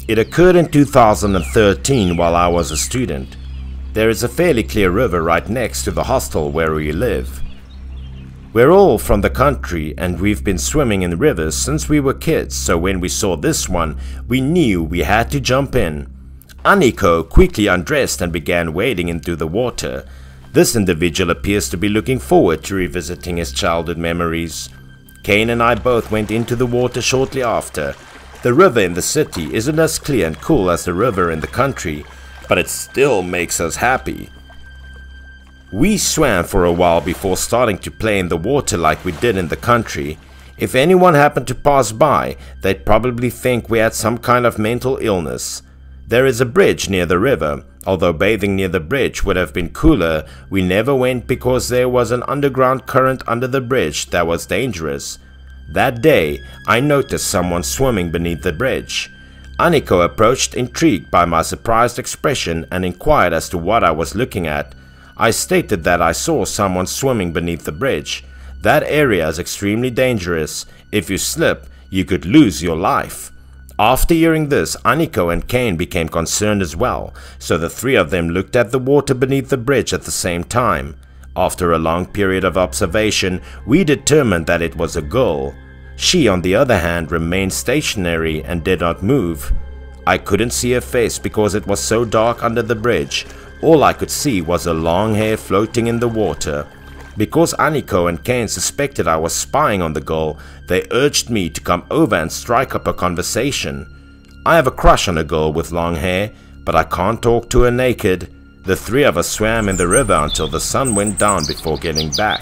It occurred in 2013 while I was a student. There is a fairly clear river right next to the hostel where we live. We're all from the country and we've been swimming in rivers since we were kids, so when we saw this one, we knew we had to jump in. Aniko quickly undressed and began wading into the water. This individual appears to be looking forward to revisiting his childhood memories. Kane and I both went into the water shortly after. The river in the city isn't as clear and cool as the river in the country, but it still makes us happy. We swam for a while before starting to play in the water like we did in the country. If anyone happened to pass by, they'd probably think we had some kind of mental illness. There is a bridge near the river. Although bathing near the bridge would have been cooler, we never went because there was an underground current under the bridge that was dangerous. That day, I noticed someone swimming beneath the bridge. Aniko approached, intrigued by my surprised expression, and inquired as to what I was looking at. I stated that I saw someone swimming beneath the bridge. That area is extremely dangerous. If you slip, you could lose your life. After hearing this, Aniko and Kane became concerned as well, so the three of them looked at the water beneath the bridge at the same time. After a long period of observation, we determined that it was a girl. She, on the other hand, remained stationary and did not move. I couldn't see her face because it was so dark under the bridge. All I could see was her long hair floating in the water. Because Aniko and Kane suspected I was spying on the girl, they urged me to come over and strike up a conversation. I have a crush on a girl with long hair, but I can't talk to her naked. The three of us swam in the river until the sun went down before getting back.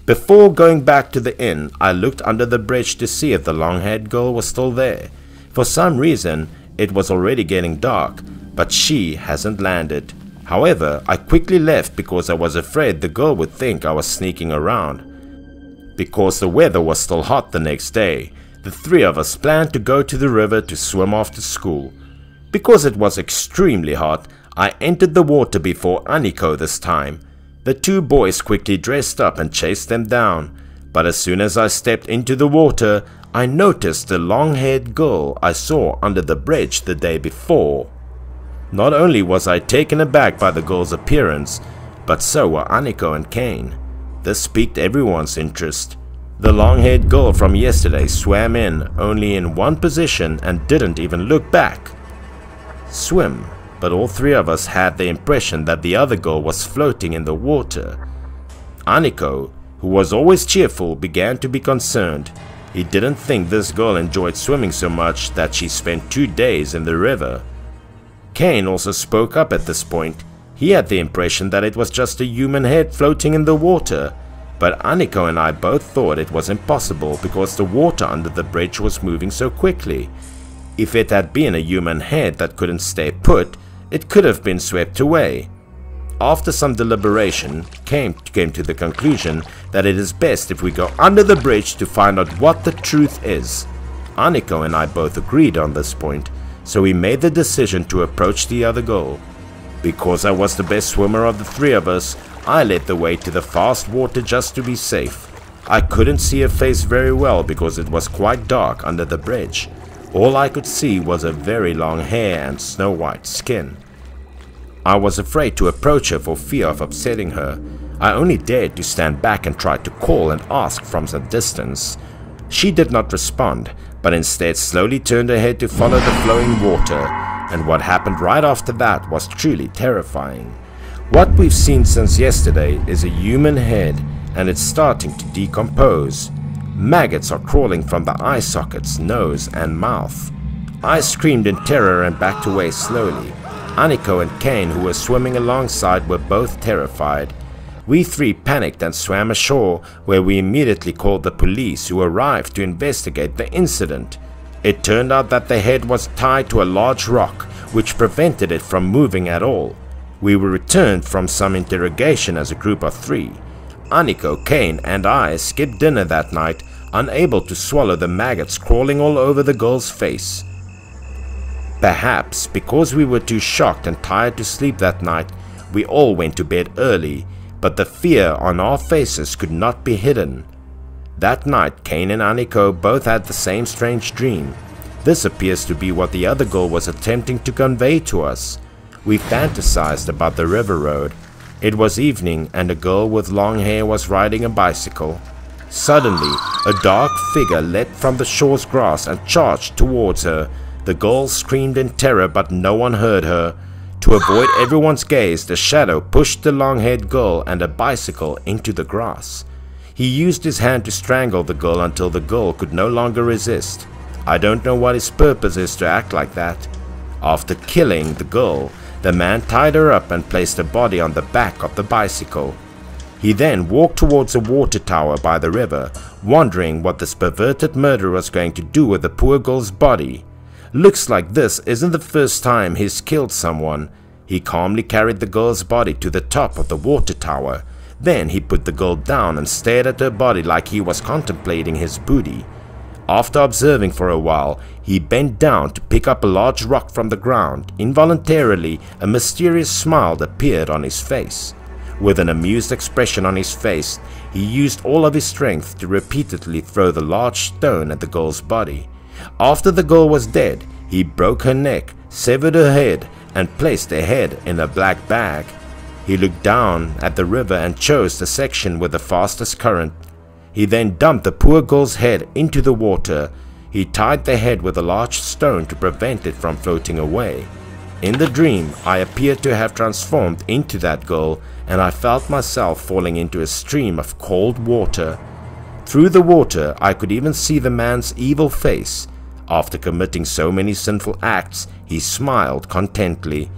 Before going back to the inn, I looked under the bridge to see if the long-haired girl was still there. For some reason, it was already getting dark, but she hasn't landed. However, I quickly left because I was afraid the girl would think I was sneaking around. Because the weather was still hot the next day, the three of us planned to go to the river to swim after school. Because it was extremely hot, I entered the water before Aniko this time. The two boys quickly dressed up and chased them down, but as soon as I stepped into the water, I noticed the long-haired girl I saw under the bridge the day before. Not only was I taken aback by the girl's appearance, but so were Aniko and Kane. This piqued everyone's interest. The long-haired girl from yesterday swam in only in one position and didn't even look back. Swim, but all three of us had the impression that the other girl was floating in the water. Aniko, who was always cheerful, began to be concerned. He didn't think this girl enjoyed swimming so much that she spent 2 days in the river. Kane also spoke up at this point. He had the impression that it was just a human head floating in the water, but Aniko and I both thought it was impossible because the water under the bridge was moving so quickly. If it had been a human head that couldn't stay put, it could have been swept away. After some deliberation, Kane came to the conclusion that it is best if we go under the bridge to find out what the truth is. Aniko and I both agreed on this point, so we made the decision to approach the other girl. Because I was the best swimmer of the three of us, I led the way to the fast water just to be safe. I couldn't see her face very well because it was quite dark under the bridge. All I could see was her very long hair and snow-white skin. I was afraid to approach her for fear of upsetting her. I only dared to stand back and try to call and ask from some distance. She did not respond, but instead slowly turned her head to follow the flowing water, and what happened right after that was truly terrifying. What we've seen since yesterday is a human head, and it's starting to decompose. Maggots are crawling from the eye sockets, nose and mouth. I screamed in terror and backed away slowly. Aniko and Kane, who were swimming alongside, were both terrified. We three panicked and swam ashore, where we immediately called the police, who arrived to investigate the incident. It turned out that the head was tied to a large rock, which prevented it from moving at all. We were returned from some interrogation as a group of 3. Aniko, Kane and I skipped dinner that night, unable to swallow the maggots crawling all over the girl's face. Perhaps because we were too shocked and tired to sleep that night, we all went to bed early, but the fear on our faces could not be hidden. That night, Kane and Aniko both had the same strange dream. This appears to be what the other girl was attempting to convey to us. We fantasized about the river road. It was evening and a girl with long hair was riding a bicycle. Suddenly, a dark figure leapt from the shore's grass and charged towards her. The girl screamed in terror, but no one heard her. To avoid everyone's gaze, the shadow pushed the long-haired girl and a bicycle into the grass. He used his hand to strangle the girl until the girl could no longer resist. I don't know what his purpose is to act like that. After killing the girl, the man tied her up and placed her body on the back of the bicycle. He then walked towards a water tower by the river, wondering what this perverted murderer was going to do with the poor girl's body. Looks like this isn't the first time he's killed someone. He calmly carried the girl's body to the top of the water tower. Then he put the girl down and stared at her body like he was contemplating his booty. After observing for a while, he bent down to pick up a large rock from the ground. Involuntarily, a mysterious smile appeared on his face. With an amused expression on his face, he used all of his strength to repeatedly throw the large stone at the girl's body. After the girl was dead, he broke her neck, severed her head, and placed her head in a black bag. He looked down at the river and chose the section with the fastest current. He then dumped the poor girl's head into the water. He tied the head with a large stone to prevent it from floating away. In the dream, I appeared to have transformed into that girl, and I felt myself falling into a stream of cold water. Through the water, I could even see the man's evil face. After committing so many sinful acts, he smiled contentedly.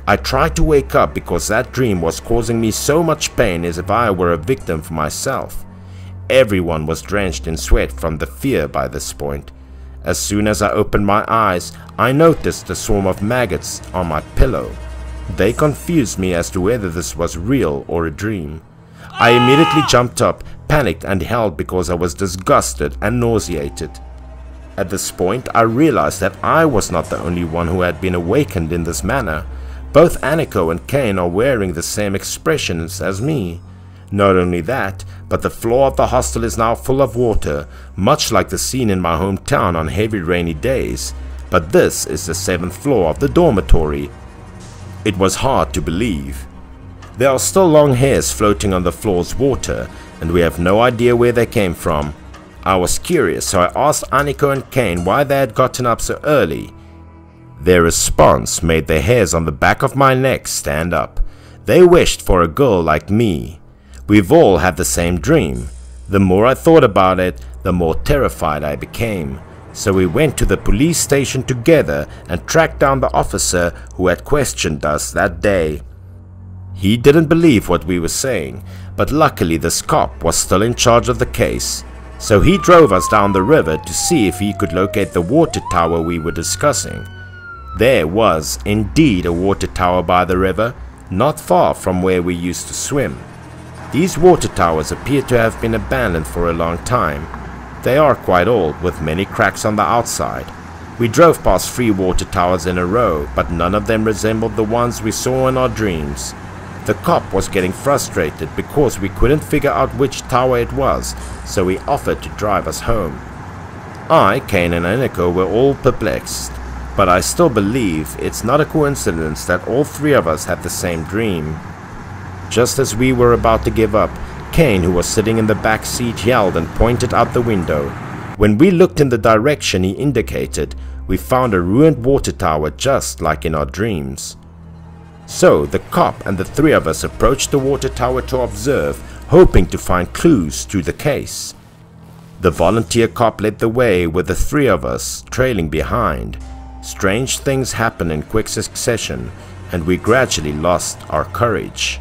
I tried to wake up because that dream was causing me so much pain as if I were a victim for myself. Everyone was drenched in sweat from the fear by this point. As soon as I opened my eyes, I noticed a swarm of maggots on my pillow. They confused me as to whether this was real or a dream. I immediately jumped up, panicked and howled because I was disgusted and nauseated. At this point, I realized that I was not the only one who had been awakened in this manner. Both Aniko and Kane are wearing the same expressions as me. Not only that, but the floor of the hostel is now full of water, much like the scene in my hometown on heavy rainy days. But this is the 7th floor of the dormitory. It was hard to believe. There are still long hairs floating on the floor's water, and we have no idea where they came from. I was curious, so I asked Aniko and Kane why they had gotten up so early. Their response made the hairs on the back of my neck stand up. They wished for a girl like me. We've all had the same dream. The more I thought about it, the more terrified I became. So we went to the police station together and tracked down the officer who had questioned us that day. He didn't believe what we were saying, but luckily this cop was still in charge of the case. So he drove us down the river to see if he could locate the water tower we were discussing. There was indeed a water tower by the river, not far from where we used to swim. These water towers appear to have been abandoned for a long time. They are quite old, with many cracks on the outside. We drove past 3 water towers in a row, but none of them resembled the ones we saw in our dreams. The cop was getting frustrated because we couldn't figure out which tower it was, so he offered to drive us home. I, Kane and Aniko were all perplexed, but I still believe it's not a coincidence that all 3 of us had the same dream. Just as we were about to give up, Kane, who was sitting in the back seat, yelled and pointed out the window. When we looked in the direction he indicated, we found a ruined water tower just like in our dreams. So the cop and the 3 of us approached the water tower to observe, hoping to find clues to the case. The volunteer cop led the way with the 3 of us trailing behind. Strange things happened in quick succession, and we gradually lost our courage.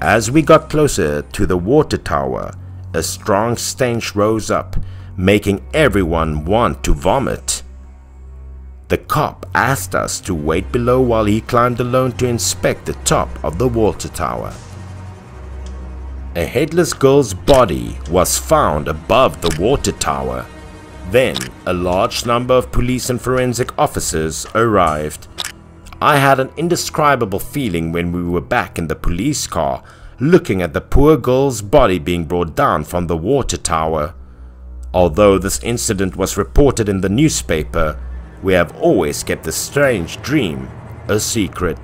As we got closer to the water tower, a strong stench rose up, making everyone want to vomit. The cop asked us to wait below while he climbed alone to inspect the top of the water tower. A headless girl's body was found above the water tower. Then, a large number of police and forensic officers arrived. I had an indescribable feeling when we were back in the police car, looking at the poor girl's body being brought down from the water tower. Although this incident was reported in the newspaper, we have always kept this strange dream a secret.